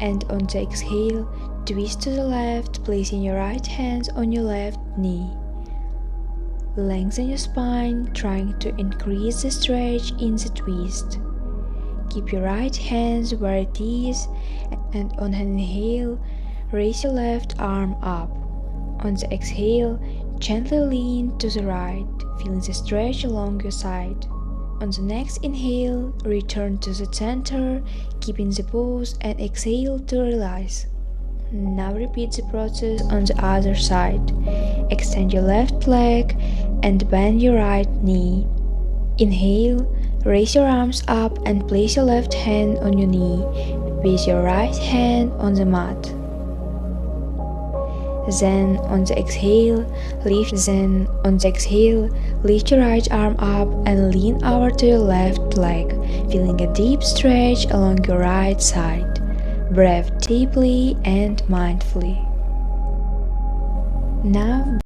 And on the exhale, twist to the left, placing your right hand on your left knee. Lengthen your spine, trying to increase the stretch in the twist. Keep your right hand where it is, and on an inhale, raise your left arm up. On the exhale, gently lean to the right, feeling the stretch along your side. On the next inhale, return to the center, keeping the pose, and exhale to release. Now repeat the process on the other side. Extend your left leg and bend your right knee. Inhale, raise your arms up and place your left hand on your knee, with your right hand on the mat. Then on the exhale, lift your right arm up and lean over to your left leg, feeling a deep stretch along your right side. Breathe deeply and mindfully. Now